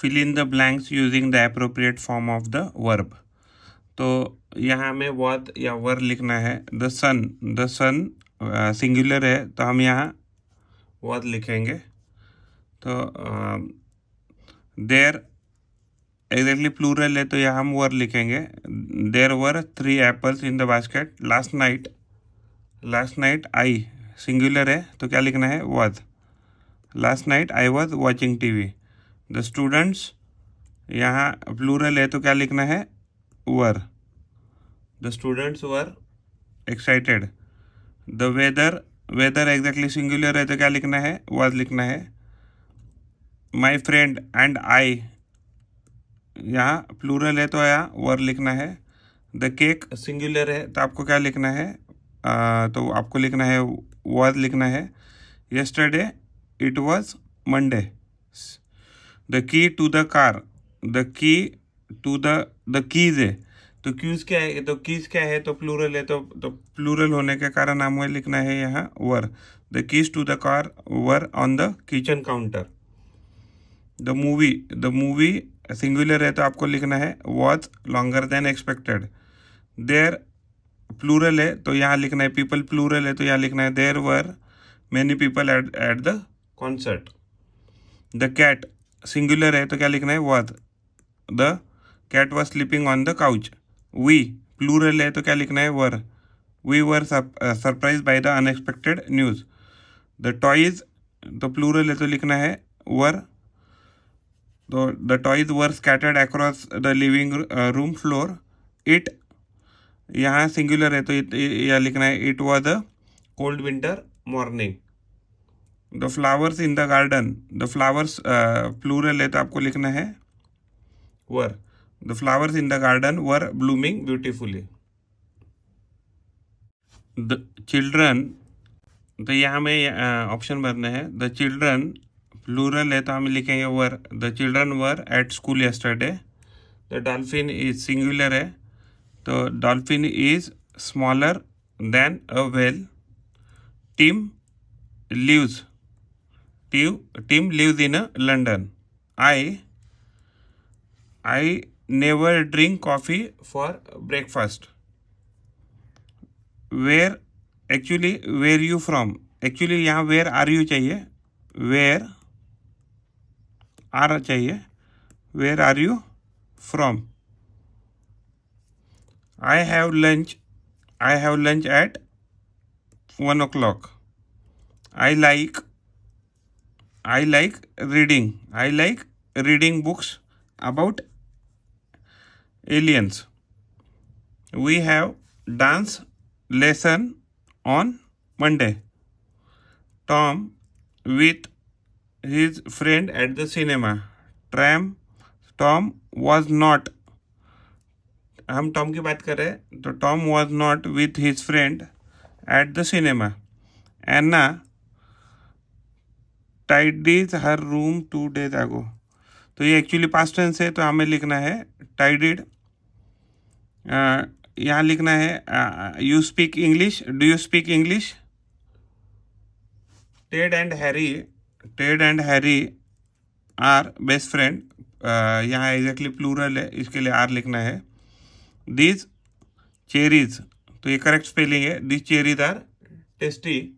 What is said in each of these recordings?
fill in the blanks using the appropriate form of the verb. तो यहाँ हमें was या were लिखना है. the sun सिंगुलर है तो हम यहाँ was लिखेंगे. तो there एग्जैक्टली प्लूरल है तो यहाँ हम were लिखेंगे. there were 3 apples in the basket last night I singular है तो क्या लिखना है was. last night I was watching TV. the students यहाँ प्लूरल है तो क्या लिखना है were. the students were excited. the weather exactly singular है तो क्या लिखना है was लिखना है. my friend and I यहाँ प्लूरल है तो यहाँ were लिखना है. the cake सिंगुलर है तो आपको क्या लिखना है तो आपको लिखना है was लिखना है. yesterday it was Monday. the key to the car the keys है तो keys क्या है तो प्लूरल है तो प्लूरल होने के कारण हमें लिखना है यहाँ were. the keys to the car were on the kitchen counter. the movie singular है तो आपको लिखना है was longer than expected. there plural है तो यहाँ लिखना है people प्लूरल है तो यहाँ लिखना है there were many people at the concert. the cat singular है तो क्या लिखना है was. the cat was sleeping on the couch. we plural है तो क्या लिखना है were. we were surprised by the unexpected news. the toys तो प्लूरल है तो लिखना है were. तो the toys were scattered across the living room floor. it यहाँ सिंगुलर है तो यह लिखना है it was a cold winter morning. the flowers in the garden the flowers plural है तो आपको लिखना है were. the flowers in the garden were blooming beautifully. the children तो यहाँ में ऑप्शन भरना है. the children प्लूरल है तो हम लिखेंगे were. the children were at school yesterday. the dolphin is singular है तो dolphin is smaller than a whale. Tim lives in London. I never drink coffee for breakfast. where you from actually यहाँ where are you चाहिए. where are you from. I have lunch at 1 o'clock. I like reading books about aliens. we have dance lesson on Monday. Tom with his friend at the cinema. Tom was not हम Tom की बात कर रहे हैं तो Tom was not with his friend at the cinema. Anna tidied her room 2 days ago. तो ये actually past tense है तो हमें लिखना है tidied. यहाँ लिखना है you speak English. Do you speak English? Ted and Harry are best friend. यहाँ एग्जैक्टली प्लूरल है इसके लिए आर लिखना है. These cherries तो ये करेक्ट स्पेलिंग है. These cherries are tasty.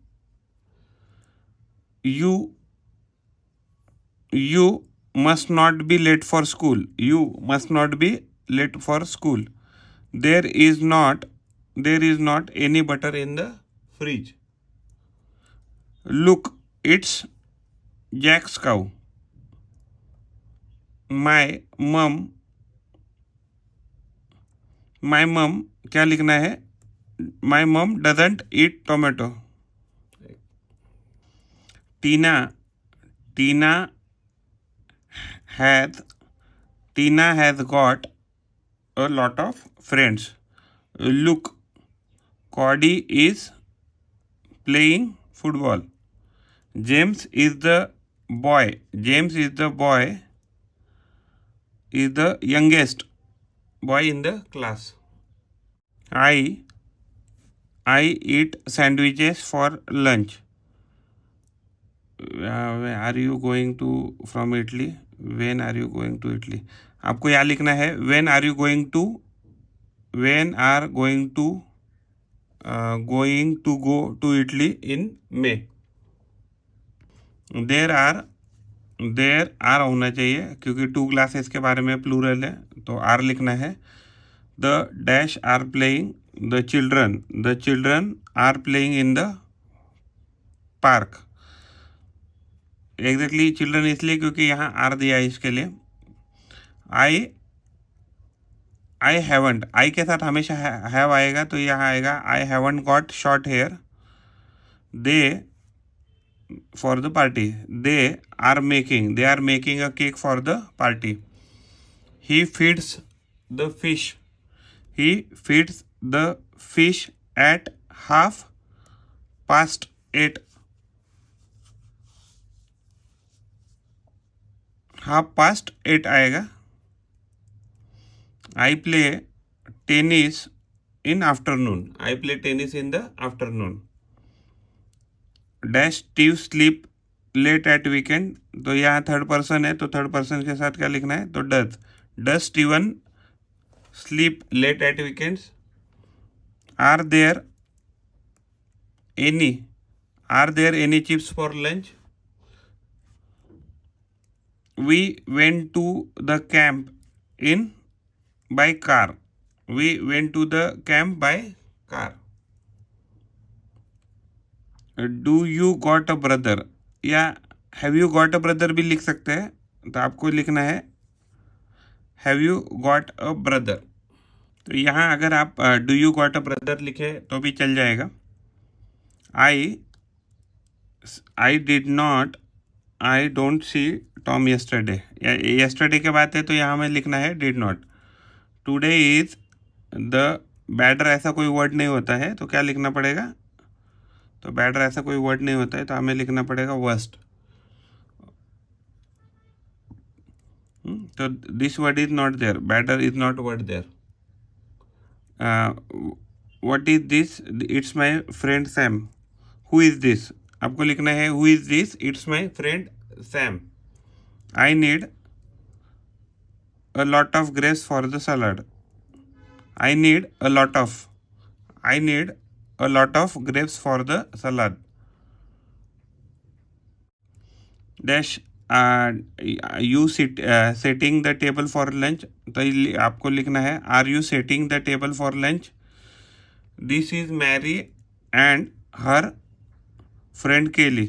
You must not be late for school. There is not any butter in the fridge. Look, it's Jack's cow. My mom क्या लिखना है. My mom doesn't eat tomato. Tina has got a lot of friends. Look, Cody is playing football. James is the youngest boy in the class. I eat sandwiches for lunch. Are you going to from Italy? When are you going to Italy, आपको यहाँ लिखना है when are going to go to Italy in May. There are होना चाहिए क्योंकि 2 classes के बारे में प्लूरल है, तो आर लिखना है। The dash are playing, the children are playing in the park. Exactly children इसलिए क्योंकि यहाँ आर दिया है इसके लिए। आई हैवंट, आई के साथ हमेशा हैव आएगा, तो यहाँ आएगा I haven't got short hair. They for the party, they are making a cake for the party. He feeds the fish at 8:30, 8:30 आएगा। I play tennis in afternoon, the afternoon। Dash Steve sleep late at weekend, तो यहाँ third person है, तो third person के साथ क्या लिखना है, तो does Steven sleep late at weekends. Are there any chips for lunch. We went to the camp by car. Do you got a brother, या have you got a brother भी लिख सकते हैं, तो आपको लिखना है have you got a brother. तो यहाँ अगर आप do you got a brother लिखे तो भी चल जाएगा। I don't see Tom yesterday के बाद है, तो यहाँ में लिखना है did not. Today is the badder, ऐसा कोई वर्ड नहीं होता है, तो क्या लिखना पड़ेगा, तो बैडर ऐसा कोई वर्ड नहीं होता है, तो हमें लिखना पड़ेगा वर्स्ट। तो this word is not there, badder is not word there. What is this, it's my friend Sam. Who is this, आपको लिखना है who is this, it's my friend Sam. I need a lot of grapes for the salad. I need a lot of grapes for the salad. Dash you setting the table for lunch, तो आपको लिखना है are you setting the table for lunch. This is Mary and her friend Kelly.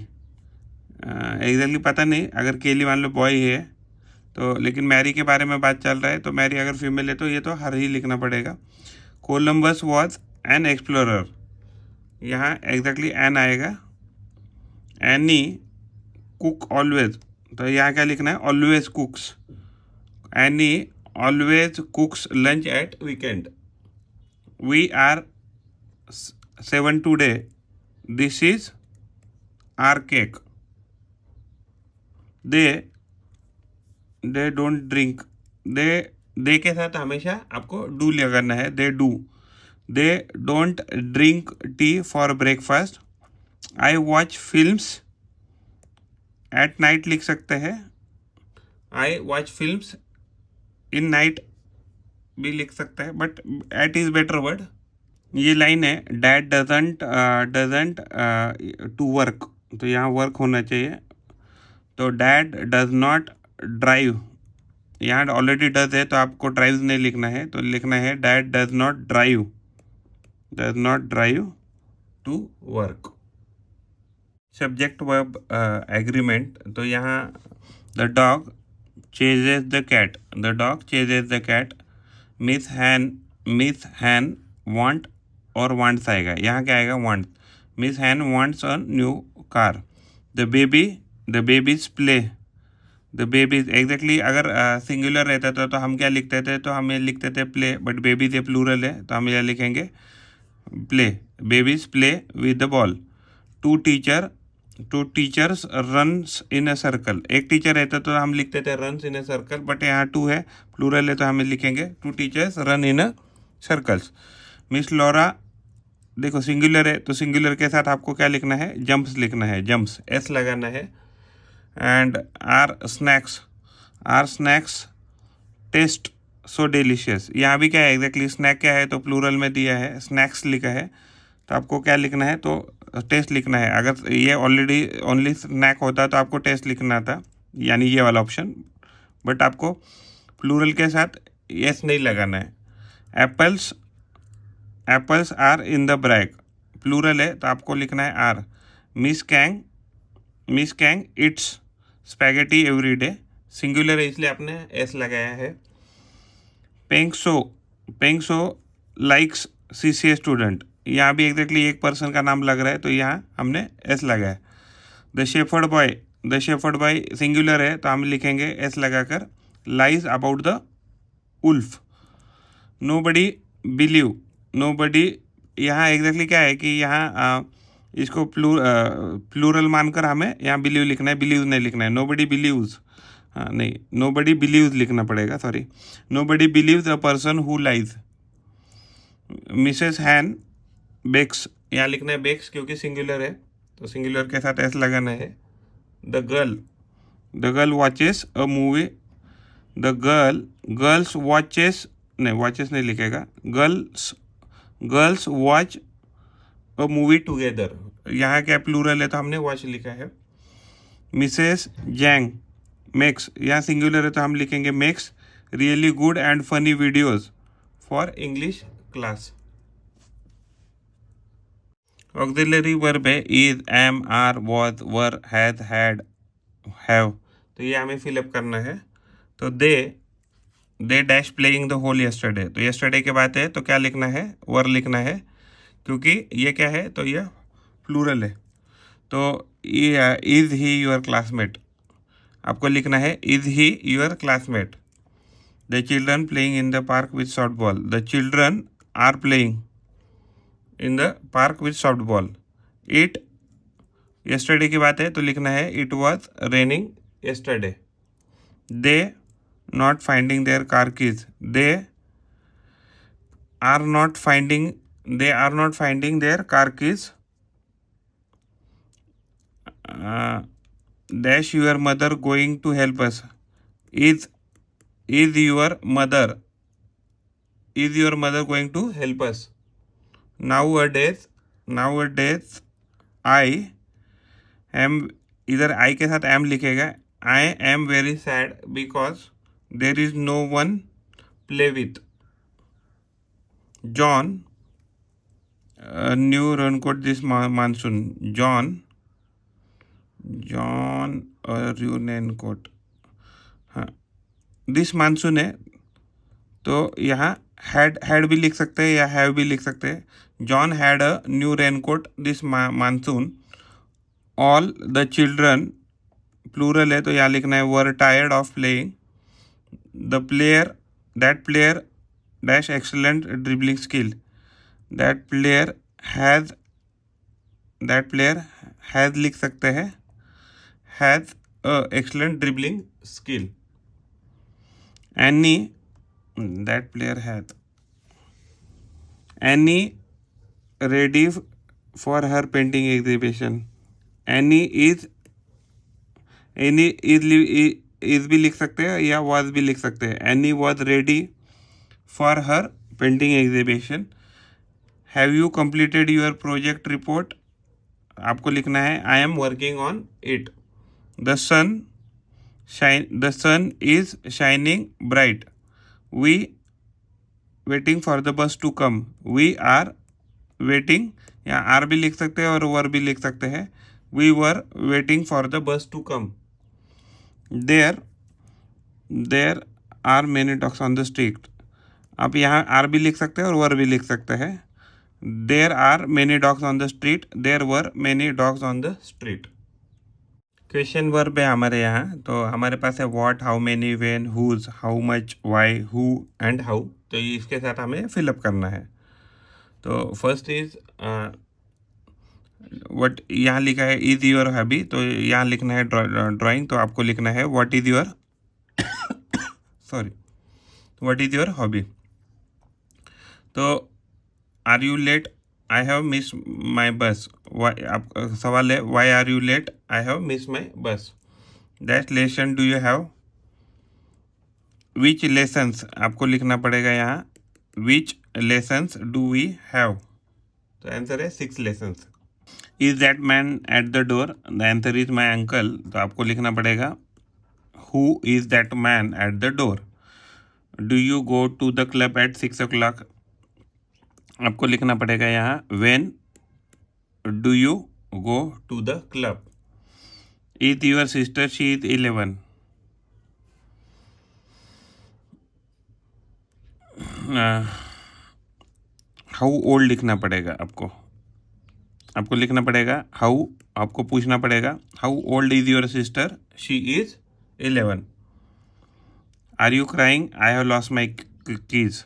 Exactly पता नहीं, अगर केली मान लो boy है तो, लेकिन मैरी के बारे में बात चल रहा है, तो मैरी अगर फीमेल है तो ये तो हर ही लिखना पड़ेगा। कोलम्बस वॉज एन एक्सप्लोरर, यहाँ एग्जैक्टली एन आएगा। एनी कुक ऑलवेज, तो यहाँ क्या लिखना है, always cooks. Annie always cooks lunch at weekend. We are 7 today, this is our cake. They don't drink, they के साथ हमेशा आपको डू लगाना है, they do. They don't drink tea for breakfast. I watch films at night लिख सकते हैं, I watch films in night भी लिख सकते हैं, but at is better word. ये लाइन है, डैड डजंट टू वर्क, तो यहाँ वर्क होना चाहिए, तो डैड डज नॉट ड्राइव। यहाँ ऑलरेडी डज है तो आपको ड्राइव नहीं लिखना है, तो लिखना है dad does not drive to work. Subject verb agreement, तो यहाँ the dog chases the cat. Miss Hann want और वांट्स आएगा, यहाँ क्या आएगा, want. Miss Hann wants a new car. The babies play. The babies exactly अगर singular रहता था तो हम क्या लिखते थे, तो हमें लिखते थे प्ले, बट बेबीज ये प्लूरल है तो हम यह लिखेंगे play. Babies play with the ball. Two teachers runs in a circle, एक टीचर रहता तो हम लिखते थे runs in a circle, but यहाँ टू है, प्लूरल है तो हमें लिखेंगे two teachers run in a circles. Miss Laura, देखो सिंगुलर है तो सिंगुलर के साथ आपको क्या लिखना है, जंप्स लिखना है, जंप्स एस लगाना है। And are are snacks taste so delicious. यहाँ भी क्या है एग्जैक्टली स्नैक क्या है तो प्लूरल में दिया है, स्नैक्स लिखा है, तो आपको क्या लिखना है तो टेस्ट लिखना है। अगर ये ऑलरेडी ओनली स्नैक होता तो आपको टेस्ट लिखना था, यानी ये वाला ऑप्शन, बट आपको प्लूरल के साथ यस नहीं लगाना है। Apples apples are in the bag, plural है तो आपको लिखना है are. Miss Kang it's spaghetti every day, singular है इसलिए आपने एस लगाया है। पेंगसो लाइक्स CCA स्टूडेंट, यहाँ भी एग्जैक्टली एक पर्सन का नाम लग रहा है तो यहाँ हमने एस लगाया। द शेफर्ड बॉय सिंगुलर है तो हम लिखेंगे एस लगाकर। Lies about the wolf. Nobody यहाँ एग्जैक्टली क्या है कि यहाँ इसको प्लूरल मानकर हमें यहाँ बिलीव लिखना है, बिलीव नहीं लिखना है। नोबडी बिलीव्स, हाँ नहीं, नोबडी बिलीव्स लिखना पड़ेगा, sorry. Nobody believes a person who lies. Mrs Hann bakes, यहाँ लिखना है बेक्स क्योंकि सिंगुलर है तो सिंगुलर के साथ एस लगाना है। The girl watches a movie. Girls watches नहीं लिखेगा, girls watch a movie together, यहाँ क्या प्लूरल है तो हमने वॉच लिखा है। मिसेस जैंग मेक्स, यहाँ सिंगुलर है तो हम लिखेंगे makes really good and funny videos for English class. Auxiliary verb है is, am, are, was, were, has, had, have, तो ये हमें फिलअप करना है। तो they dash playing the whole yesterday, तो यस्टरडे के बाद है तो क्या लिखना है, वर लिखना है, क्योंकि ये क्या है तो ये प्लूरल है। तो इज ही योर क्लासमेट, आपको लिखना है is he your classmate. The children playing in the park with soft ball, the children are playing in the park with soft ball. It yesterday की बात है तो लिखना है it was raining yesterday. They not finding their car keys, they are not finding their car keys। Dash your mother going to help us, is your mother going to help us। nowadays I am, इधर I के साथ am लिखेगा। I am very sad because there is no one play with। John new raincoat this monsoon, John new raincoat, हाँ this monsoon है तो यहाँ had भी लिख सकते हैं या हैव भी लिख सकते हैं। John had a new raincoat this monsoon. All the children plural है तो यहाँ लिखना है were tired of playing. That player dash excellent dribbling skill, that player has लिख सकते हैं, has excellent dribbling skill. Annie, that player has, Annie ready for her painting exhibition. Annie is भी लिख सकते हैं या वॉज भी लिख सकते हैं। Annie was ready for her painting exhibition. Have you completed your project report, आपको लिखना है I am working on it. The sun is shining bright. We waiting for the bus to come, we are waiting, यहाँ are भी लिख सकते हैं और वर भी लिख सकते हैं। We were waiting for the bus to come. There are many dogs on the street, आप यहाँ आर भी लिख सकते हैं और वर भी लिख सकते हैं। There are many dogs on the street, there were many dogs on the street. Question verb है हमारे यहाँ, तो हमारे पास है what, how many, when, whose, how much, why, who and how, तो इसके साथ हमें फिलअप करना है। तो फर्स्ट इज व्हाट, यहाँ लिखा है इज योर हॉबी, तो यहाँ लिखना है ड्राइंग, तो आपको लिखना है what is your what is your hobby. तो are you late, I have miss my bus, आप सवाल है why are you late, I have miss my bus. That lesson do you have, which lessons आपको लिखना पड़ेगा यहाँ, which lessons do we have, तो answer है 6 lessons. Is that man at the door, the answer is my uncle, तो आपको लिखना पड़ेगा who is that man at the door. Do you go to the club at 6 o'clock, आपको लिखना पड़ेगा यहाँ when do you go to the club. Is your sister, she is 11, how old लिखना पड़ेगा आपको लिखना पड़ेगा हाउ, आपको पूछना पड़ेगा how old is your sister, she is 11। Are you crying, I have lost my keys,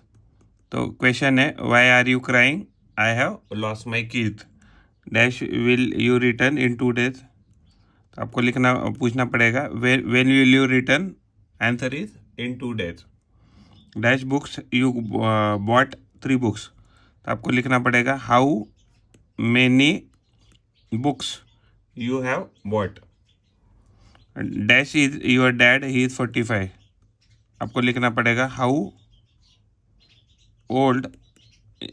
तो क्वेश्चन है why are you crying, I have lost my keys. Dash will you return in 2 days, तो आपको पूछना पड़ेगा when will you return, answer is in 2 days। Dash books you bought 3 books, तो आपको लिखना पड़ेगा how many books you have bought. Dash is your dad, he is 45, आपको लिखना पड़ेगा how old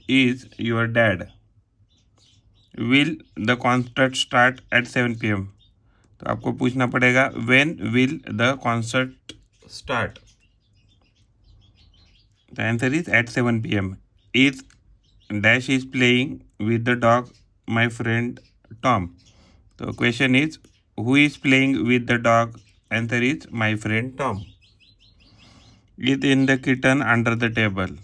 is your dad. Will the concert start at 7 PM, तो आपको पूछना पड़ेगा when will the concert start, the answer is eight 7 PM। Is dash is playing with the dog my friend Tom, तो question is who is playing with the dog, answer is my friend Tom. Is in the kitten under the table,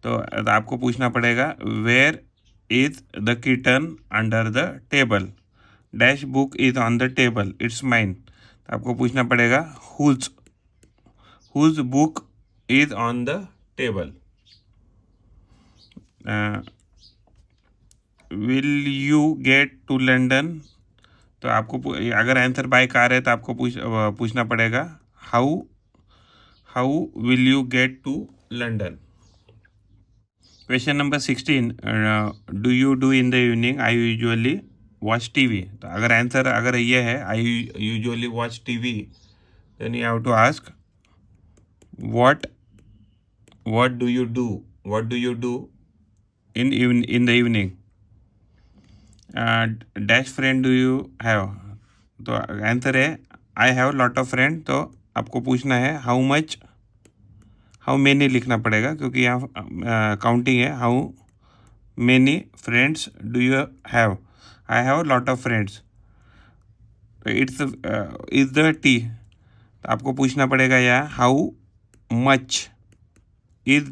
तो आपको पूछना पड़ेगा where is the kitten under the table. Dash book is on the table, it's mine, तो आपको पूछना पड़ेगा whose book is on the table. Will you get to London, तो आपको अगर आंसर बाय कार है तो आपको पूछना पड़ेगा how will you get to London. Question number 16, do you do in the evening, I usually watch TV, तो अगर आंसर ये है I usually watch TV, then you have to ask what do you do in the evening। Dash friend do you have, तो answer है I have lot of friend, तो आपको पूछना है हाउ मेनी लिखना पड़ेगा क्योंकि यहाँ काउंटिंग है। How many friends do you have, I have lot of friends, तो इट्स इज द टी, तो आपको पूछना पड़ेगा यहाँ how much is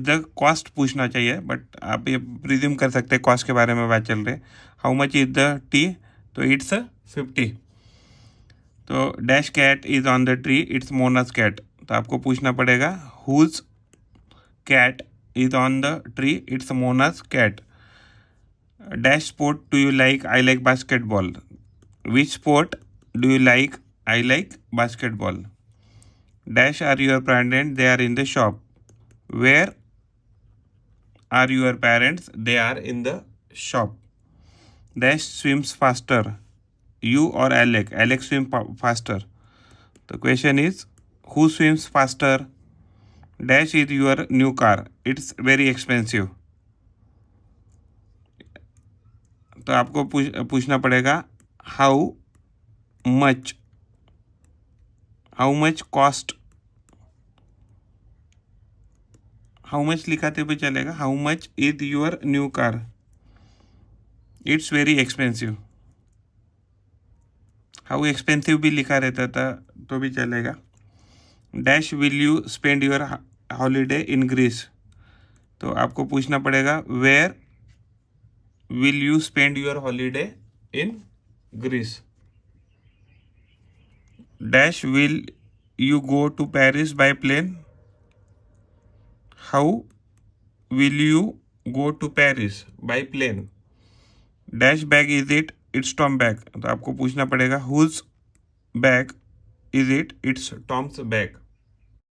the cost पूछना चाहिए, बट आप ये प्रिज्यूम कर सकते हैं कॉस्ट के बारे में बात चल रही है। How much is the tea, तो इट्स 50। तो dash cat is on the tree, it's Mona's cat, तो आपको पूछना पड़ेगा whose cat is on the tree, it's Mona's cat. Dash sport do you like, I like basketball, which sport do you like, I like basketball. Dash are your parents, they are in the shop, where are your parents, they are in the shop. Dash swims faster, you or Alex swim faster, the question is who swims faster। Dash is your new car, it's very expensive, तो आपको पूछना पड़ेगा how much cost, how much लिखाते भी चलेगा, how much is your new car, it's very expensive. How expensive भी लिखा रहता था तो भी चलेगा। Dash will you spend your holiday in Greece, तो आपको पूछना पड़ेगा where will you spend your holiday in Greece. Dash will you go to Paris by plane, how will you go to Paris by plane. Dash bag is it, it's Tom bag, तो आपको पूछना पड़ेगा whose bag is it, it's Tom's bag.